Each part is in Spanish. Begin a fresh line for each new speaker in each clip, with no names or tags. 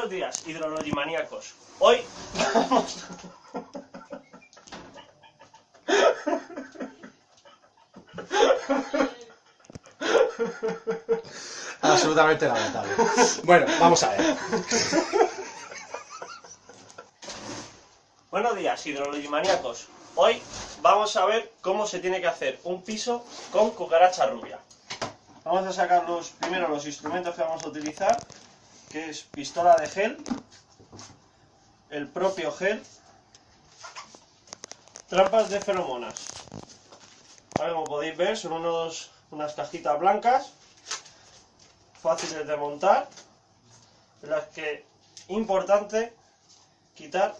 Buenos días, hidrologimaníacos. Hoy vamos...
Absolutamente lamentable. Bueno, vamos a ver.
Buenos días, hidrologimaníacos. Hoy vamos a ver cómo se tiene que hacer un piso con cucaracha rubia. Vamos a sacar primero los instrumentos que vamos a utilizar, que es pistola de gel, el propio gel, trampas de feromonas. Vale, como podéis ver, son unas cajitas blancas, fáciles de montar, en las que, importante, quitar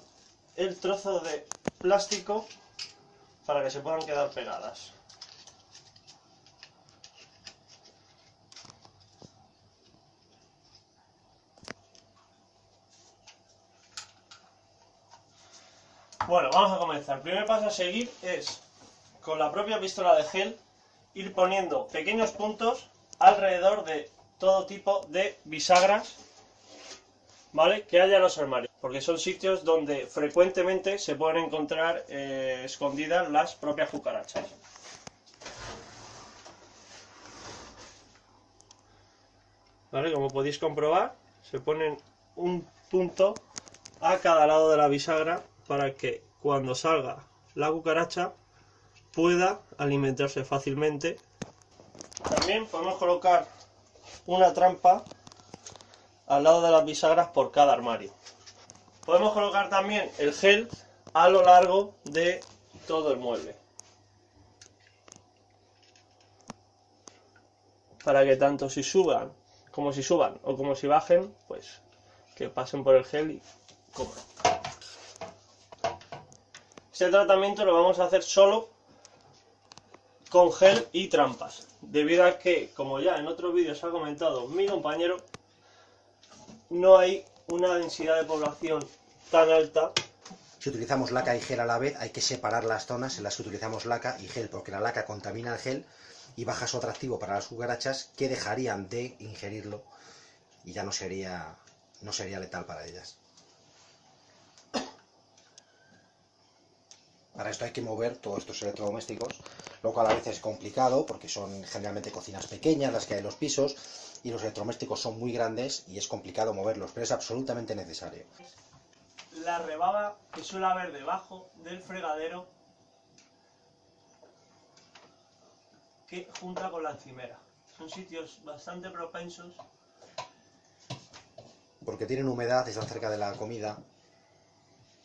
el trozo de plástico para que se puedan quedar pegadas. Bueno, vamos a comenzar. El primer paso a seguir es, con la propia pistola de gel, ir poniendo pequeños puntos alrededor de todo tipo de bisagras, ¿vale?, que haya en los armarios, porque son sitios donde frecuentemente se pueden encontrar escondidas las propias cucarachas. ¿Vale? Como podéis comprobar, se ponen un punto a cada lado de la bisagra para que cuando salga la cucaracha pueda alimentarse fácilmente. También podemos colocar una trampa al lado de las bisagras por cada armario. Podemos colocar también el gel a lo largo de todo el mueble, para que tanto si suban o como si bajen, pues que pasen por el gel y coman. Este tratamiento lo vamos a hacer solo con gel y trampas, debido a que, como ya en otros vídeos ha comentado mi compañero, no hay una densidad de población tan alta.
Si utilizamos laca y gel a la vez, hay que separar las zonas en las que utilizamos laca y gel, porque la laca contamina el gel y baja su atractivo para las cucarachas, que dejarían de ingerirlo y ya no sería letal para ellas. Para esto hay que mover todos estos electrodomésticos, lo cual a veces es complicado porque son generalmente cocinas pequeñas las que hay en los pisos y los electrodomésticos son muy grandes y es complicado moverlos, pero es absolutamente necesario.
La rebaba que suele haber debajo del fregadero, que junta con la encimera. Son sitios bastante propensos
porque tienen humedad, están cerca de la comida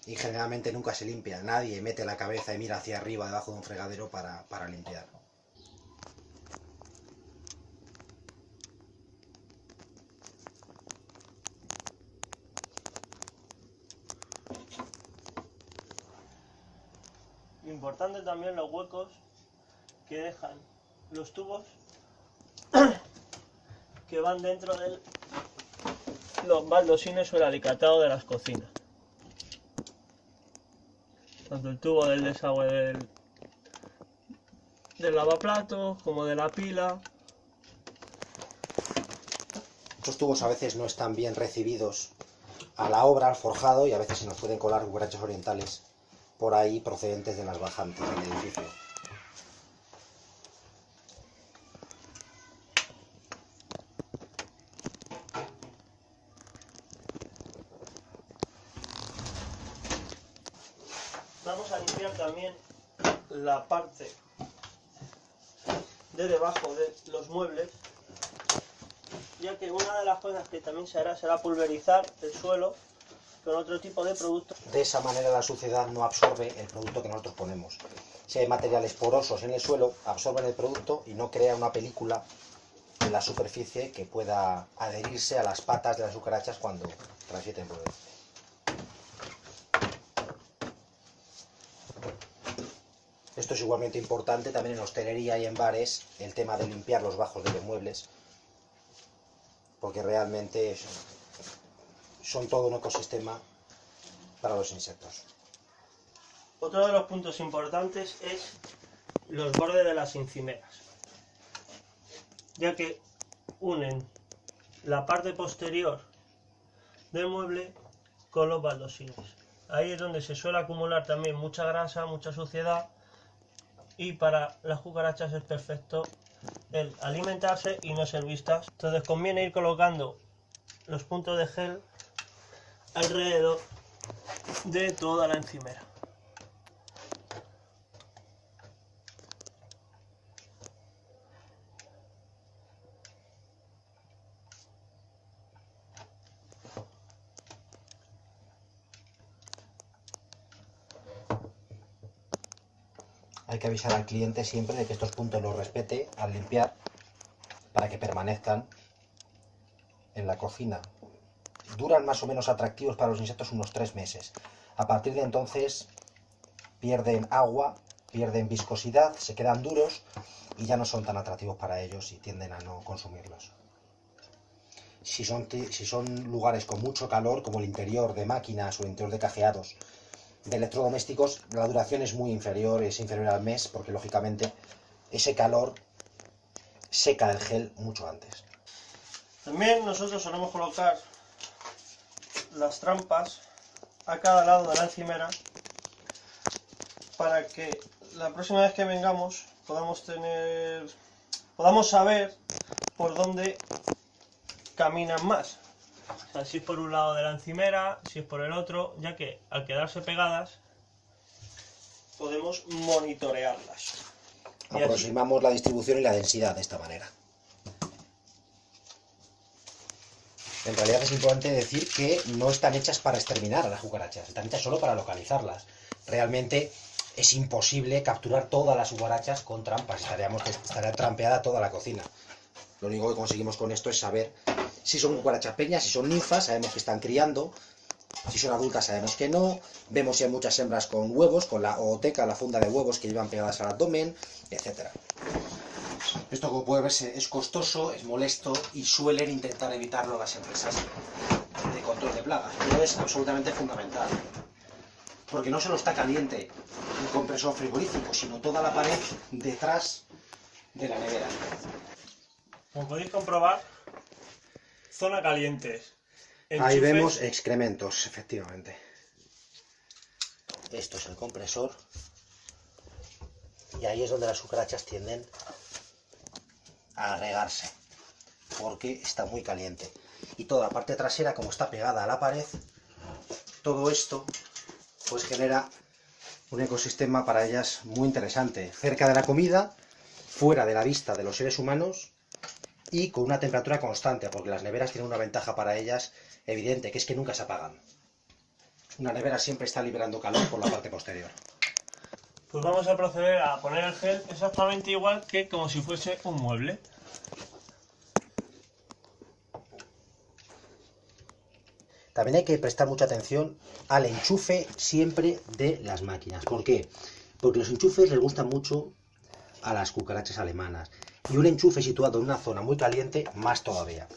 y generalmente nunca se limpia. Nadie mete la cabeza y mira hacia arriba debajo de un fregadero para limpiar.
Importante también los huecos que dejan los tubos que van dentro de los baldosines o el alicatado de las cocinas. Tanto el tubo del desagüe del lavaplatos como de la pila.
Estos tubos a veces no están bien recibidos a la obra, al forjado, y a veces se nos pueden colar cucarachas orientales por ahí procedentes de las bajantes del edificio.
Vamos a limpiar también la parte de debajo de los muebles, ya que una de las cosas que también se hará será pulverizar el suelo con otro tipo de productos.
De esa manera la suciedad no absorbe el producto que nosotros ponemos. Si hay materiales porosos en el suelo, absorben el producto y no crea una película en la superficie que pueda adherirse a las patas de las cucarachas cuando transiten por él. Esto es igualmente importante también en hostelería y en bares, el tema de limpiar los bajos de los muebles, porque realmente son todo un ecosistema para los insectos.
Otro de los puntos importantes es los bordes de las encimeras, ya que unen la parte posterior del mueble con los baldosines. Ahí es donde se suele acumular también mucha grasa, mucha suciedad, y para las cucarachas es perfecto el alimentarse y no ser vistas. Entonces conviene ir colocando los puntos de gel alrededor de toda la encimera.
Hay que avisar al cliente siempre de que estos puntos los respete al limpiar para que permanezcan en la cocina. Duran más o menos atractivos para los insectos unos 3 meses. A partir de entonces pierden agua, pierden viscosidad, se quedan duros y ya no son tan atractivos para ellos y tienden a no consumirlos. Si son lugares con mucho calor, como el interior de máquinas o el interior de cajeados, de electrodomésticos, la duración es muy inferior, es inferior al mes, porque lógicamente ese calor seca el gel mucho antes.
También nosotros solemos colocar las trampas a cada lado de la encimera para que la próxima vez que vengamos podamos saber por dónde caminan más. O sea, si es por un lado de la encimera, si es por el otro, ya que al quedarse pegadas podemos monitorearlas.
Aproximamos la distribución y la densidad de esta manera. En realidad es importante decir que no están hechas para exterminar a las cucarachas, están hechas solo para localizarlas. Realmente es imposible capturar todas las cucarachas con trampas, estaría trampeada toda la cocina. Lo único que conseguimos con esto es saber si son cucarachas pequeñas, si son ninfas, sabemos que están criando, si son adultas sabemos que no, vemos si hay muchas hembras con huevos, con la ooteca, la funda de huevos que llevan pegadas al abdomen, etc. Esto, como puede verse, es costoso, es molesto y suelen intentar evitarlo las empresas de control de plagas, pero es absolutamente fundamental. Porque no solo está caliente el compresor frigorífico, sino toda la pared detrás de la nevera.
Como podéis comprobar, zona caliente.
Ahí vemos excrementos, efectivamente. Esto es el compresor. Y ahí es donde las cucarachas tienden a regarse, porque está muy caliente. Y toda la parte trasera, como está pegada a la pared, todo esto pues genera un ecosistema para ellas muy interesante. Cerca de la comida, fuera de la vista de los seres humanos y con una temperatura constante, porque las neveras tienen una ventaja para ellas evidente, que es que nunca se apagan. Una nevera siempre está liberando calor por la parte posterior.
Pues vamos a proceder a poner el gel exactamente igual que como si fuese un mueble.
También hay que prestar mucha atención al enchufe siempre de las máquinas. ¿Por qué? Porque los enchufes les gustan mucho a las cucarachas alemanas. Y un enchufe situado en una zona muy caliente, más todavía.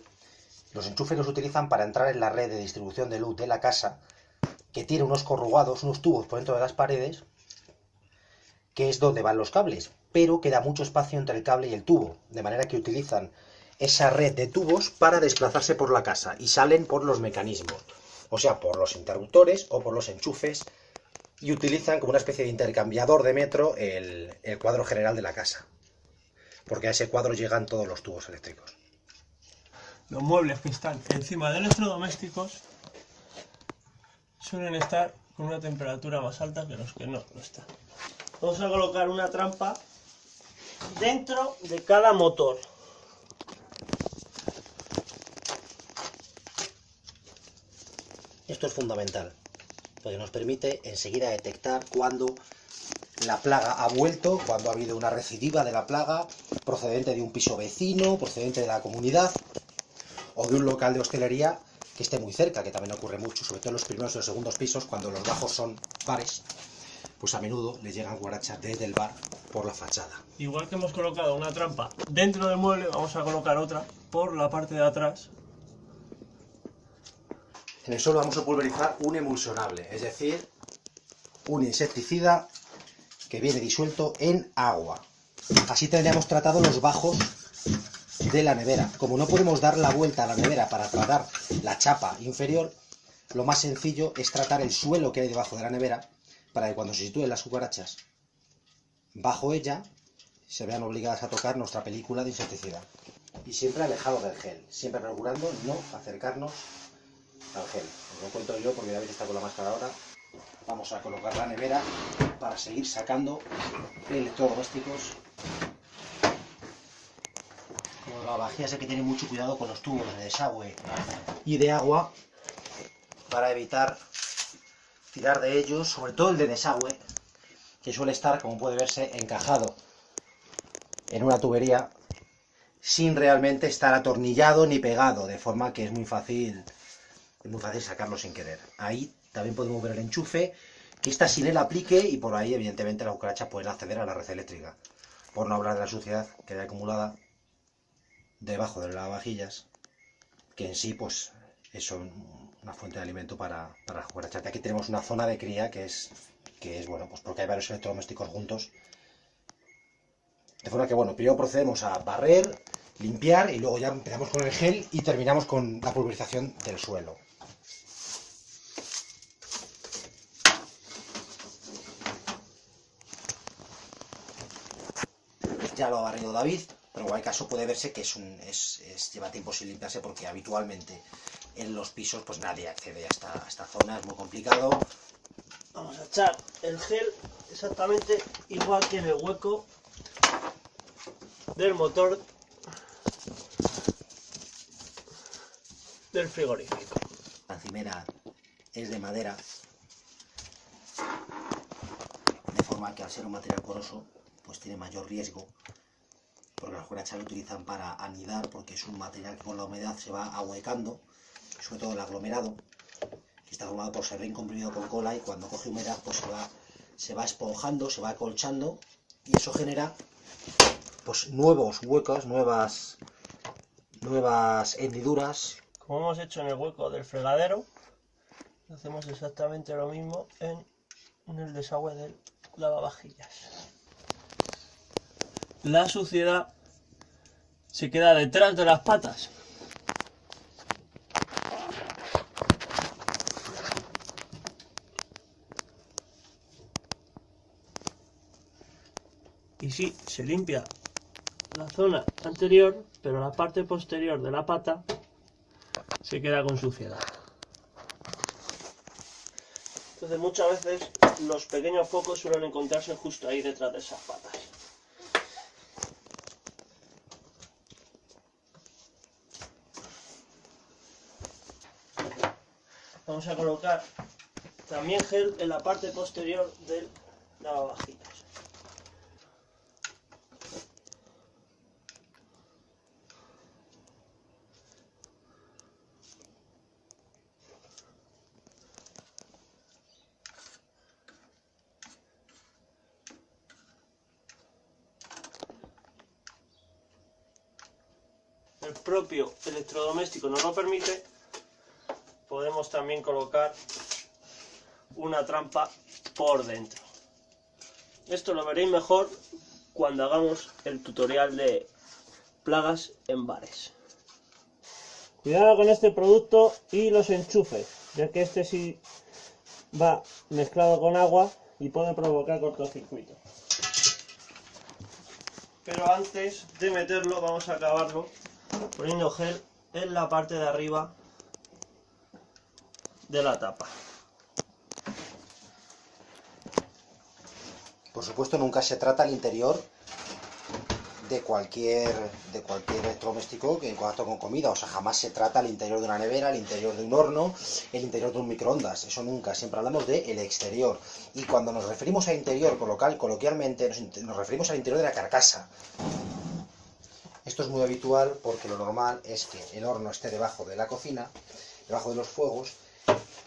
Los enchufes los utilizan para entrar en la red de distribución de luz de la casa, que tiene unos corrugados, unos tubos por dentro de las paredes, que es donde van los cables, pero queda mucho espacio entre el cable y el tubo, de manera que utilizan esa red de tubos para desplazarse por la casa y salen por los mecanismos, o sea, por los interruptores o por los enchufes, y utilizan como una especie de intercambiador de metro el cuadro general de la casa, porque a ese cuadro llegan todos los tubos eléctricos.
Los muebles que están encima de electrodomésticos suelen estar con una temperatura más alta que los que no lo están. Vamos a colocar una trampa dentro de cada motor.
Esto es fundamental, porque nos permite enseguida detectar cuando la plaga ha vuelto, cuando ha habido una recidiva de la plaga procedente de un piso vecino, procedente de la comunidad o de un local de hostelería que esté muy cerca, que también ocurre mucho, sobre todo en los primeros y los segundos pisos, cuando los bajos son bares, pues a menudo les llegan cucarachas desde el bar por la fachada.
Igual que hemos colocado una trampa dentro del mueble, vamos a colocar otra por la parte de atrás.
En el suelo vamos a pulverizar un emulsionable, es decir, un insecticida que viene disuelto en agua. Así tendríamos tratado los bajos de la nevera. Como no podemos dar la vuelta a la nevera para tratar la chapa inferior, lo más sencillo es tratar el suelo que hay debajo de la nevera para que cuando se sitúen las cucarachas bajo ella se vean obligadas a tocar nuestra película de insecticida. Y siempre alejado del gel, siempre procurando no acercarnos al gel. Os lo cuento yo porque David está con la máscara ahora. Vamos a colocar la nevera para seguir sacando electrodomésticos. Como la vajilla, sé que tiene mucho cuidado con los tubos de desagüe y de agua para evitar tirar de ellos, sobre todo el de desagüe, que suele estar, como puede verse, encajado en una tubería sin realmente estar atornillado ni pegado, de forma que es muy fácil sacarlo sin querer. Ahí también podemos ver el enchufe, que está sin el aplique, y por ahí evidentemente las cucarachas pueden acceder a la red eléctrica, por no hablar de la suciedad que hay acumulada debajo de las lavavajillas, que en sí pues es una fuente de alimento para las cucarachas. Aquí tenemos una zona de cría que es bueno, pues porque hay varios electrodomésticos juntos. De forma que bueno, primero procedemos a barrer, limpiar y luego ya empezamos con el gel y terminamos con la pulverización del suelo. Ya lo ha barrido David, pero en cualquier caso puede verse que lleva tiempo sin limpiarse porque habitualmente en los pisos pues nadie accede a esta zona, es muy complicado.
Vamos a echar el gel exactamente igual que en el hueco del motor del frigorífico.
La encimera es de madera, de forma que al ser un material poroso pues tiene mayor riesgo, porque las cucarachas lo utilizan para anidar, porque es un material que con la humedad se va ahuecando, sobre todo el aglomerado, que está formado por serrín comprimido con cola, y cuando coge humedad pues se va esponjando, se va acolchando, y eso genera pues nuevos huecos, nuevas hendiduras.
Como hemos hecho en el hueco del fregadero, hacemos exactamente lo mismo en el desagüe del lavavajillas. La suciedad se queda detrás de las patas. Y sí, se limpia la zona anterior, pero la parte posterior de la pata se queda con suciedad. Entonces muchas veces los pequeños focos suelen encontrarse justo ahí detrás de esas patas. Vamos a colocar también gel en la parte posterior del lavavajillas. El propio electrodoméstico nos lo permite, podemos también colocar una trampa por dentro. Esto lo veréis mejor cuando hagamos el tutorial de plagas en bares. Cuidado con este producto y los enchufes, ya que este sí va mezclado con agua y puede provocar cortocircuito. Pero antes de meterlo vamos a acabarlo poniendo gel en la parte de arriba de la tapa.
Por supuesto, nunca se trata el interior de cualquier electrodoméstico que en contacto con comida. O sea, jamás se trata el interior de una nevera, el interior de un horno, el interior de un microondas. Eso nunca. Siempre hablamos del exterior. Y cuando nos referimos al interior, coloquialmente, nos referimos al interior de la carcasa. Esto es muy habitual porque lo normal es que el horno esté debajo de la cocina, debajo de los fuegos,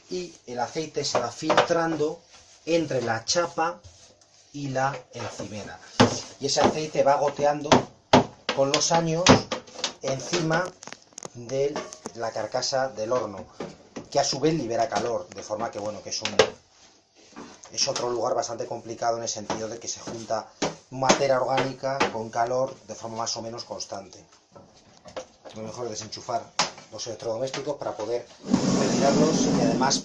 y el aceite se va filtrando entre la chapa y la encimera. Y ese aceite va goteando con los años encima de la carcasa del horno, que a su vez libera calor, de forma que bueno, que es otro lugar bastante complicado en el sentido de que se junta materia orgánica con calor de forma más o menos constante. Lo mejor es desenchufar los electrodomésticos para poder retirarlos y además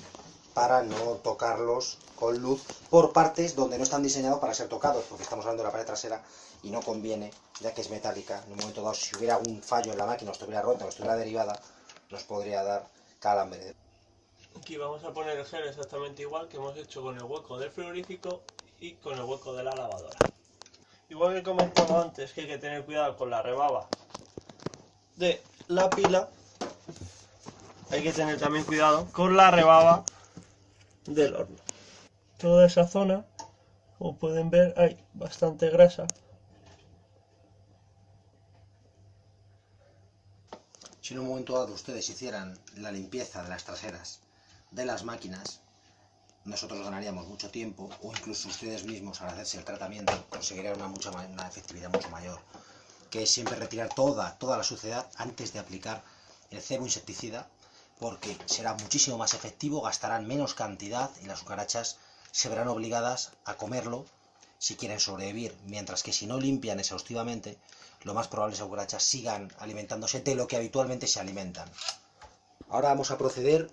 para no tocarlos con luz por partes donde no están diseñados para ser tocados, porque estamos hablando de la pared trasera y no conviene, ya que es metálica. En un momento dado, si hubiera un fallo en la máquina, o estuviera rota o estuviera derivada, nos podría dar calambre.
Aquí vamos a poner el gel exactamente igual que hemos hecho con el hueco del frigorífico y con el hueco de la lavadora. Igual que comentaba antes que hay que tener cuidado con la rebaba de la pila, hay que tener también cuidado con la rebaba del horno. Toda esa zona, como pueden ver, hay bastante grasa.
Si en un momento dado ustedes hicieran la limpieza de las traseras de las máquinas, nosotros ganaríamos mucho tiempo, o incluso ustedes mismos al hacerse el tratamiento conseguirían una efectividad mucho mayor, que es siempre retirar toda la suciedad antes de aplicar el cebo insecticida, porque será muchísimo más efectivo, gastarán menos cantidad y las cucarachas se verán obligadas a comerlo si quieren sobrevivir, mientras que si no limpian exhaustivamente, lo más probable es que las cucarachas sigan alimentándose de lo que habitualmente se alimentan. Ahora vamos a proceder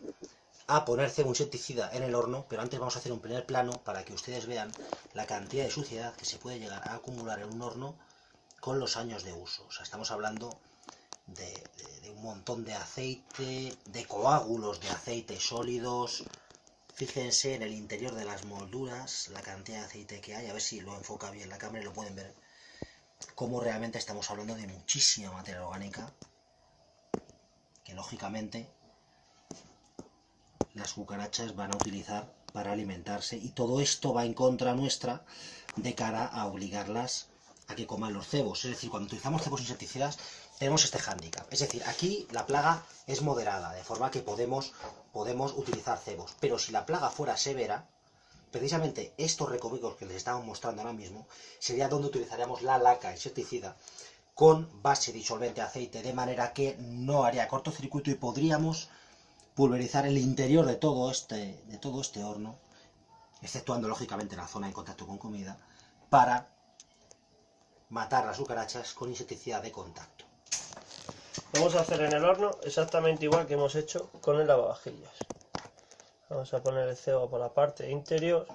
a poner cebo insecticida en el horno, pero antes vamos a hacer un primer plano para que ustedes vean la cantidad de suciedad que se puede llegar a acumular en un horno con los años de uso. O sea, estamos hablando de un montón de aceite, de coágulos de aceite sólidos. Fíjense en el interior de las molduras la cantidad de aceite que hay, a ver si lo enfoca bien la cámara y lo pueden ver, como realmente estamos hablando de muchísima materia orgánica que lógicamente las cucarachas van a utilizar para alimentarse, y todo esto va en contra nuestra de cara a obligarlas a que coman los cebos. Es decir, cuando utilizamos cebos insecticidas tenemos este hándicap, es decir, aquí la plaga es moderada, de forma que podemos utilizar cebos, pero si la plaga fuera severa, precisamente estos recovecos que les estamos mostrando ahora mismo sería donde utilizaríamos la laca insecticida con base disolvente de aceite, de manera que no haría cortocircuito y podríamos pulverizar el interior de todo este horno, exceptuando lógicamente la zona en contacto con comida, para matar las cucarachas con insecticida de contacto.
Vamos a hacer en el horno exactamente igual que hemos hecho con el lavavajillas. Vamos a poner el cebo por la parte interior.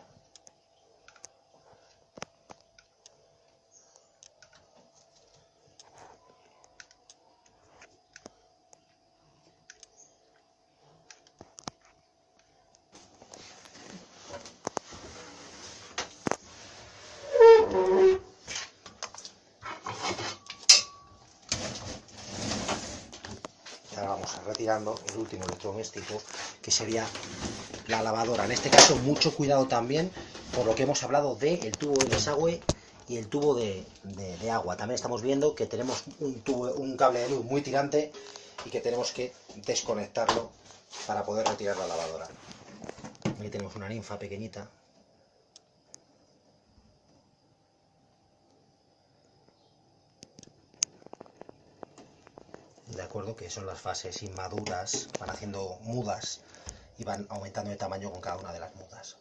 Ahora vamos a retirando el último electrodoméstico, que sería la lavadora. En este caso mucho cuidado también por lo que hemos hablado del tubo de desagüe y el tubo de agua. También estamos viendo que tenemos un cable de luz muy tirante y que tenemos que desconectarlo para poder retirar la lavadora. Aquí tenemos una ninfa pequeñita. De acuerdo, que son las fases inmaduras, van haciendo mudas y van aumentando de tamaño con cada una de las mudas.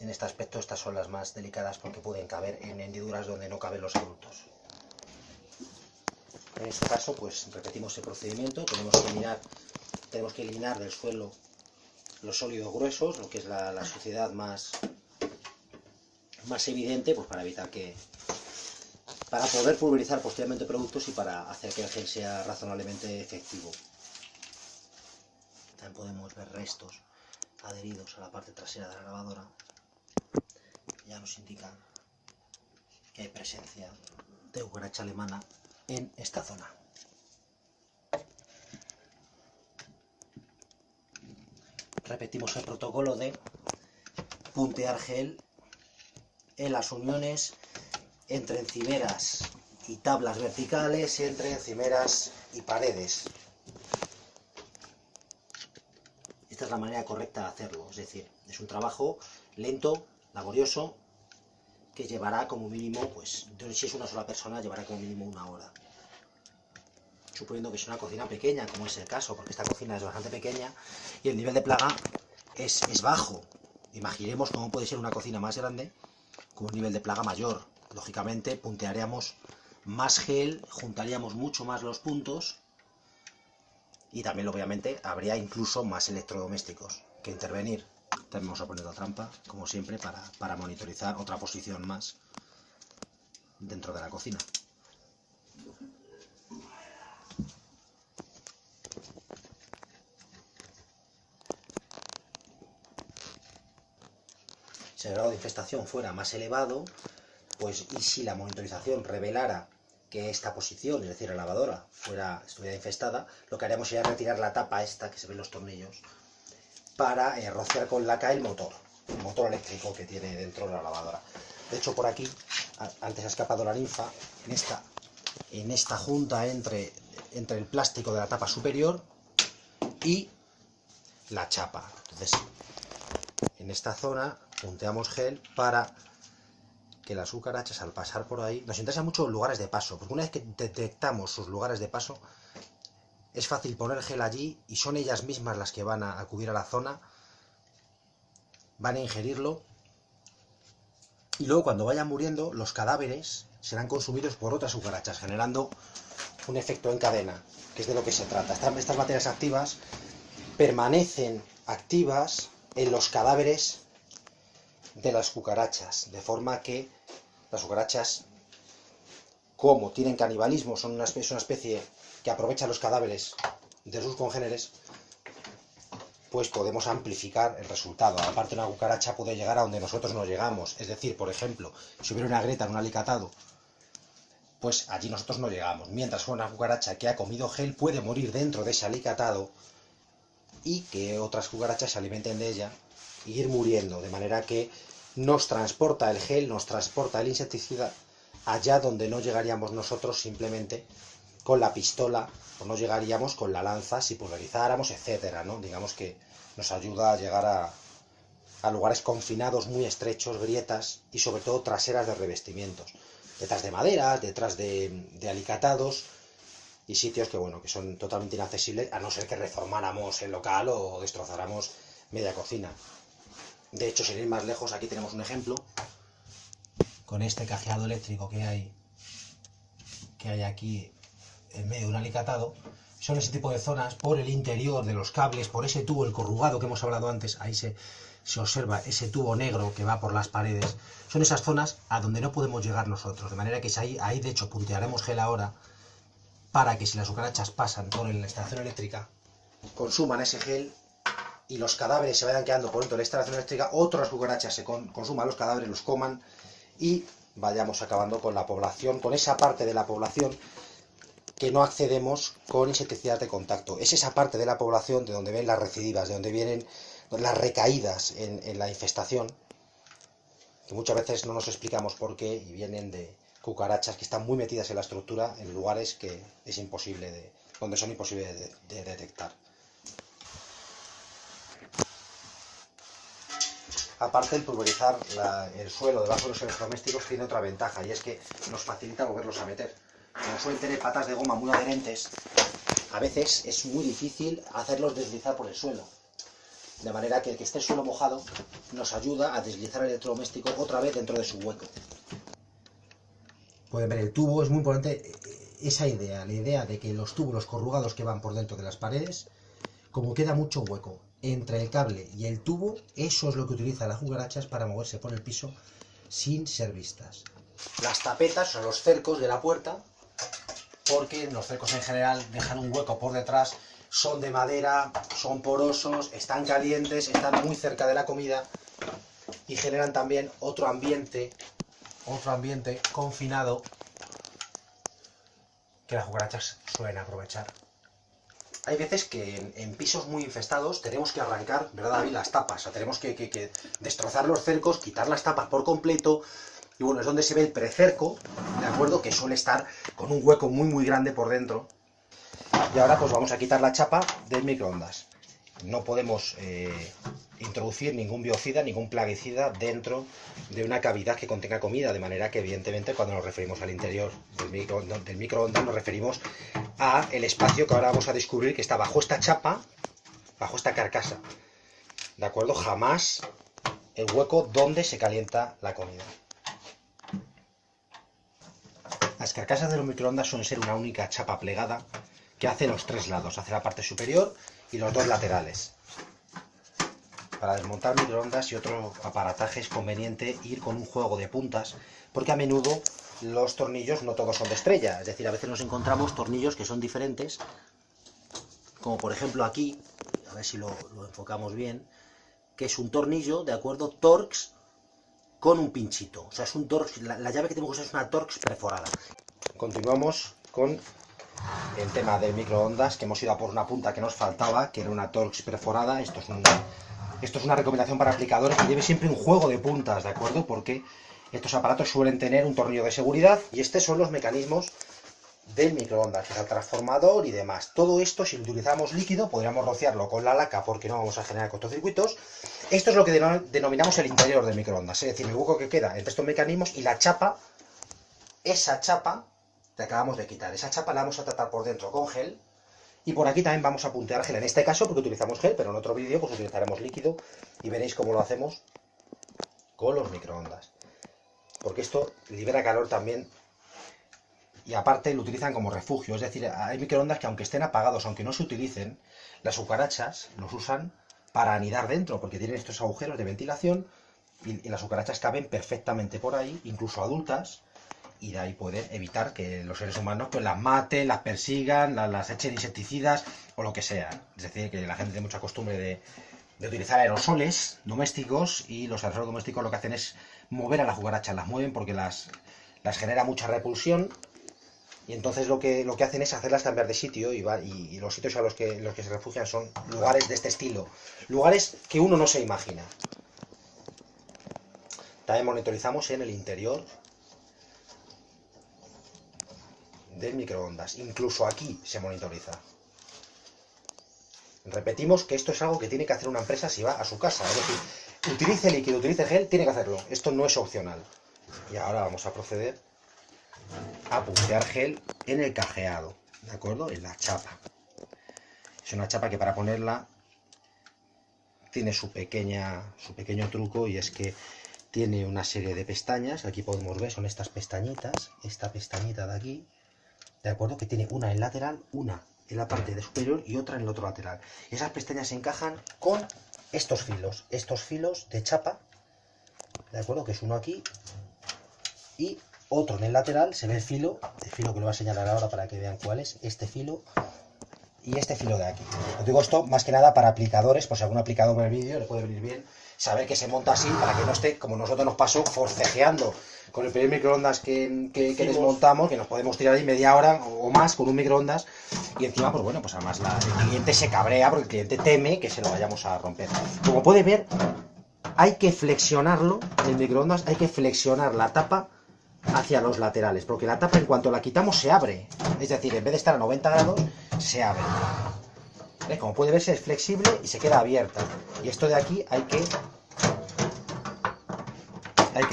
En este aspecto estas son las más delicadas porque pueden caber en hendiduras donde no caben los adultos. En este caso pues repetimos el procedimiento, tenemos que eliminar del suelo los sólidos gruesos, lo que es la suciedad más evidente, pues para evitar para poder pulverizar posteriormente productos y para hacer que el gel sea razonablemente efectivo. También podemos ver restos adheridos a la parte trasera de la lavadora. Ya nos indican que hay presencia de cucaracha alemana en esta zona. Repetimos el protocolo de puntear gel en las uniones entre encimeras y tablas verticales, entre encimeras y paredes. Esta es la manera correcta de hacerlo, es decir, es un trabajo lento, laborioso, que llevará como mínimo, pues, si es una sola persona, llevará como mínimo 1 hora. Suponiendo que es una cocina pequeña, como es el caso, porque esta cocina es bastante pequeña y el nivel de plaga es bajo. Imaginemos cómo puede ser una cocina más grande con un nivel de plaga mayor. Lógicamente puntearíamos más gel, juntaríamos mucho más los puntos Y también, obviamente, habría incluso más electrodomésticos que intervenir. También vamos a poner la trampa, como siempre, para monitorizar otra posición más dentro de la cocina. Si el grado de infestación fuera más elevado, pues y si la monitorización revelara que esta posición, es decir, la lavadora, estuviera infestada, lo que haríamos sería retirar la tapa esta, que se ven los tornillos, para rociar con laca el motor eléctrico que tiene dentro la lavadora. De hecho, por aquí, antes ha escapado la ninfa, en esta junta entre el plástico de la tapa superior y la chapa. Entonces, en esta zona punteamos gel para que las cucarachas, al pasar por ahí, nos interesan mucho los lugares de paso, porque una vez que detectamos sus lugares de paso, es fácil poner gel allí y son ellas mismas las que van a acudir a la zona, van a ingerirlo, y luego cuando vayan muriendo, los cadáveres serán consumidos por otras cucarachas, generando un efecto en cadena, que es de lo que se trata. Estas materias activas permanecen activas en los cadáveres de las cucarachas, de forma que las cucarachas, como tienen canibalismo, son una especie que aprovecha los cadáveres de sus congéneres, pues podemos amplificar el resultado. Aparte, una cucaracha puede llegar a donde nosotros no llegamos, es decir, por ejemplo, si hubiera una grieta en un alicatado, pues allí nosotros no llegamos, mientras una cucaracha que ha comido gel puede morir dentro de ese alicatado y que otras cucarachas se alimenten de ella y ir muriendo, de manera que nos transporta el gel, nos transporta el insecticida allá donde no llegaríamos nosotros simplemente con la pistola, o no llegaríamos con la lanza si pulverizáramos, etcétera, ¿no? Digamos que nos ayuda a llegar a lugares confinados, muy estrechos, grietas y sobre todo traseras de revestimientos, detrás de madera, detrás de alicatados y sitios que, bueno, que son totalmente inaccesibles, a no ser que reformáramos el local o destrozáramos media cocina. De hecho, sin ir más lejos, aquí tenemos un ejemplo con este cajeado eléctrico que hay aquí en medio de un alicatado. Son ese tipo de zonas, por el interior de los cables, por ese tubo, el corrugado que hemos hablado antes, ahí se observa ese tubo negro que va por las paredes. Son esas zonas a donde no podemos llegar nosotros, de manera que ahí de hecho puntearemos gel ahora, para que si las cucarachas pasan por la instalación eléctrica, consuman ese gel y los cadáveres se vayan quedando por dentro de la instalación eléctrica, otras cucarachas se consuman los cadáveres, los coman y vayamos acabando con la población, con esa parte de la población que no accedemos con insecticidas de contacto. Es esa parte de la población de donde ven las recidivas, de donde vienen las recaídas en la infestación, que muchas veces no nos explicamos por qué, y vienen de cucarachas que están muy metidas en la estructura, en lugares que es imposible donde son imposibles de detectar. Aparte, el pulverizar el suelo debajo de los electrodomésticos tiene otra ventaja, y es que nos facilita volverlos a meter. Como suelen tener patas de goma muy adherentes, a veces es muy difícil hacerlos deslizar por el suelo. De manera que el que esté el suelo mojado nos ayuda a deslizar el electrodoméstico otra vez dentro de su hueco. Pueden ver el tubo, es muy importante esa idea, la idea de que los tubos, los corrugados que van por dentro de las paredes, como queda mucho hueco entre el cable y el tubo, eso es lo que utilizan las cucarachas para moverse por el piso sin ser vistas. Las tapetas son los cercos de la puerta, porque los cercos en general dejan un hueco por detrás, son de madera, son porosos, están calientes, están muy cerca de la comida y generan también otro ambiente confinado que las cucarachas suelen aprovechar. Hay veces que en pisos muy infestados tenemos que arrancar, ¿verdad, David?, las tapas, o sea, tenemos que destrozar los cercos, quitar las tapas por completo. Y bueno, es donde se ve el precerco, ¿de acuerdo?, que suele estar con un hueco muy muy grande por dentro. Y ahora pues vamos a quitar la chapa del microondas. No podemos introducir ningún biocida, ningún plaguicida dentro de una cavidad que contenga comida, de manera que evidentemente cuando nos referimos al interior del microondas nos referimos a el espacio que ahora vamos a descubrir que está bajo esta chapa, bajo esta carcasa. ¿De acuerdo? Jamás el hueco donde se calienta la comida. Las carcasas de los microondas suelen ser una única chapa plegada que hace los tres lados, hace la parte superior y los dos laterales. Para desmontar microondas y otro aparataje es conveniente ir con un juego de puntas, porque a menudo los tornillos no todos son de estrella, es decir, a veces nos encontramos tornillos que son diferentes, como por ejemplo aquí, a ver si lo enfocamos bien, que es un tornillo, de acuerdo, Torx con un pinchito, o sea, es un Torx, la llave que tenemos que usar es una Torx perforada. Continuamos con el tema del microondas, que hemos ido a por una punta que nos faltaba, que era una Torx perforada. Esto es una recomendación para aplicadores, que lleve siempre un juego de puntas, ¿de acuerdo? Porque estos aparatos suelen tener un tornillo de seguridad, y estos son los mecanismos del microondas, que es el transformador y demás. Todo esto, si utilizamos líquido, podríamos rociarlo con la laca porque no vamos a generar cortocircuitos. Esto es lo que denominamos el interior del microondas, es decir, el hueco que queda entre estos mecanismos y la chapa. Esa chapa que acabamos de quitar, esa chapa la vamos a tratar por dentro con gel, y por aquí también vamos a puntear gel, en este caso porque utilizamos gel, pero en otro vídeo pues utilizaremos líquido, y veréis cómo lo hacemos con los microondas, porque esto libera calor también, y aparte lo utilizan como refugio. Es decir, hay microondas que aunque estén apagados, aunque no se utilicen, las cucarachas los usan para anidar dentro, porque tienen estos agujeros de ventilación, y las cucarachas caben perfectamente por ahí, incluso adultas, y de ahí pueden evitar que los seres humanos pues las maten, las persigan, las echen insecticidas o lo que sea. Es decir, que la gente tiene mucha costumbre de utilizar aerosoles domésticos, y los aerosoles domésticos lo que hacen es mover a las cucarachas, las mueven porque las genera mucha repulsión, y entonces lo que hacen es hacerlas cambiar de sitio, y los sitios a los que se refugian son lugares de este estilo, lugares que uno no se imagina. También monitorizamos en el interior del microondas, incluso aquí se monitoriza. Repetimos que esto es algo que tiene que hacer una empresa si va a su casa, es decir, utilice líquido, utilice gel, tiene que hacerlo, esto no es opcional. Y ahora vamos a proceder a puntear gel en el cajeado, ¿de acuerdo? En la chapa. Es una chapa que para ponerla tiene su pequeño truco, y es que tiene una serie de pestañas, aquí podemos ver, son estas pestañitas, esta pestañita de aquí, ¿de acuerdo? Que tiene una en lateral, una en la parte de superior y otra en el otro lateral. Esas pestañas se encajan con estos filos de chapa, ¿de acuerdo? Que es uno aquí y otro en el lateral. Se ve el filo que lo voy a señalar ahora para que vean cuál es, este filo y este filo de aquí. Os digo esto más que nada para aplicadores, por si algún aplicador ve el vídeo le puede venir bien saber que se monta así, para que no esté, como nosotros nos pasó, forcejeando con el primer microondas que desmontamos, que nos podemos tirar ahí media hora o más con un microondas, y encima, pues bueno, pues además el cliente se cabrea porque el cliente teme que se lo vayamos a romper. Como puede ver, hay que flexionarlo, el microondas, hay que flexionar la tapa hacia los laterales, porque la tapa en cuanto la quitamos se abre, es decir, en vez de estar a 90 grados, se abre. Como puede verse, es flexible y se queda abierta, y esto de aquí hay que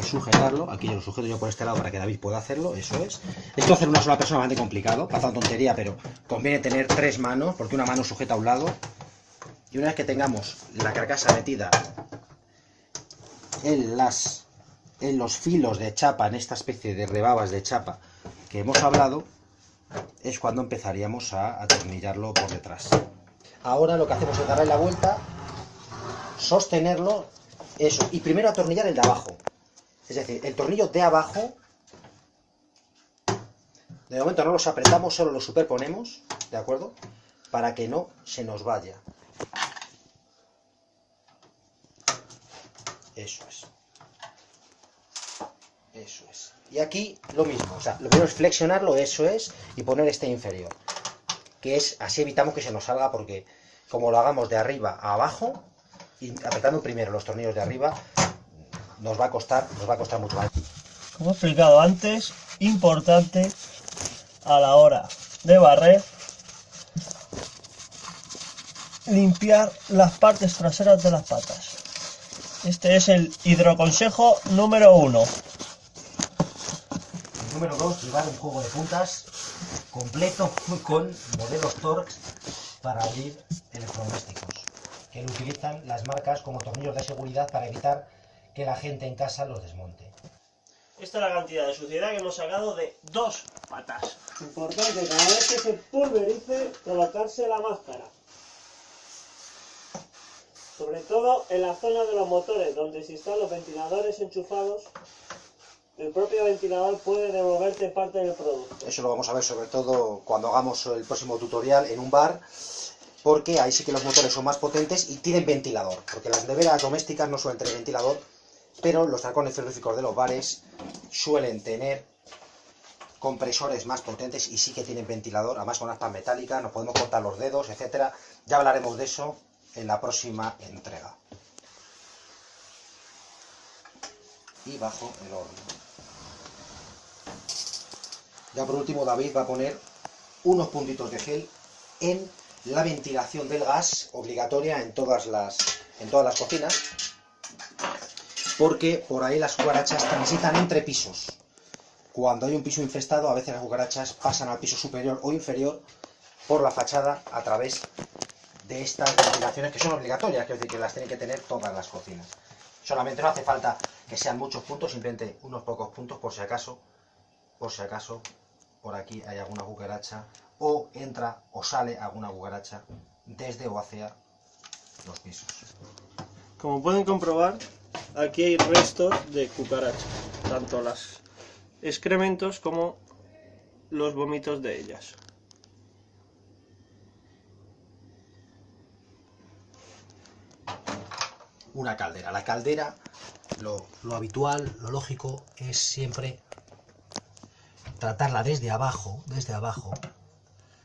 sujetarlo. Aquí yo lo sujeto yo por este lado para que David pueda hacerlo, eso es. Esto hacer una sola persona es bastante complicado, parece una tontería, pero conviene tener tres manos, porque una mano sujeta a un lado, y una vez que tengamos la carcasa metida en los filos de chapa, en esta especie de rebabas de chapa que hemos hablado, es cuando empezaríamos a atornillarlo por detrás. Ahora lo que hacemos es darle la vuelta, sostenerlo, eso, y primero atornillar el de abajo. Es decir, el tornillo de abajo, de momento no los apretamos, solo los superponemos, ¿de acuerdo? Para que no se nos vaya. Eso es. Eso es. Y aquí lo mismo, o sea, lo primero es flexionarlo, eso es, y poner este inferior, que es, así evitamos que se nos salga, porque como lo hagamos de arriba a abajo, y apretando primero los tornillos de arriba, nos va a costar mucho más.
Como he explicado antes, importante a la hora de barrer, limpiar las partes traseras de las patas. Este es el hidroconsejo número 1.
Número 2, llevar un juego de puntas completo con modelos Torx para abrir electrodomésticos, que lo utilizan las marcas como tornillos de seguridad para evitar que la gente en casa los desmonte.
esta es la cantidad de suciedad que hemos sacado de 2 patas.
Importante, cada vez que se pulverice, colocarse la máscara. Sobre todo en la zona de los motores, donde si están los ventiladores enchufados, el propio ventilador puede devolverte parte del producto.
Eso lo vamos a ver sobre todo cuando hagamos el próximo tutorial en un bar, porque ahí sí que los motores son más potentes y tienen ventilador, porque las neveras domésticas no suelen tener ventilador, pero los tancones frigoríficos de los bares suelen tener compresores más potentes y sí que tienen ventilador, además con aspas metálicas, nos podemos cortar los dedos, etcétera. Ya hablaremos de eso en la próxima entrega. Y bajo el horno. Ya por último David va a poner unos puntitos de gel en la ventilación del gas, obligatoria en todas las cocinas, porque por ahí las cucarachas transitan entre pisos. Cuando hay un piso infestado, a veces las cucarachas pasan al piso superior o inferior por la fachada a través de estas ventilaciones que son obligatorias, quiero decir que las tienen que tener todas las cocinas. Solamente no hace falta que sean muchos puntos, simplemente unos pocos puntos por si acaso por aquí hay alguna cucaracha o entra o sale alguna cucaracha desde o hacia los pisos.
Como pueden comprobar, aquí hay restos de cucarachas, tanto los excrementos como los vómitos de ellas.
Una caldera. La caldera, lo habitual, lo lógico, es siempre tratarla desde abajo,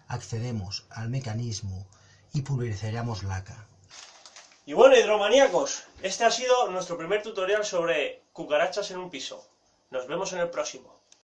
accedemos al mecanismo y pulverizaremos laca.
Y bueno, hidromaníacos, este ha sido nuestro primer tutorial sobre cucarachas en un piso. Nos vemos en el próximo.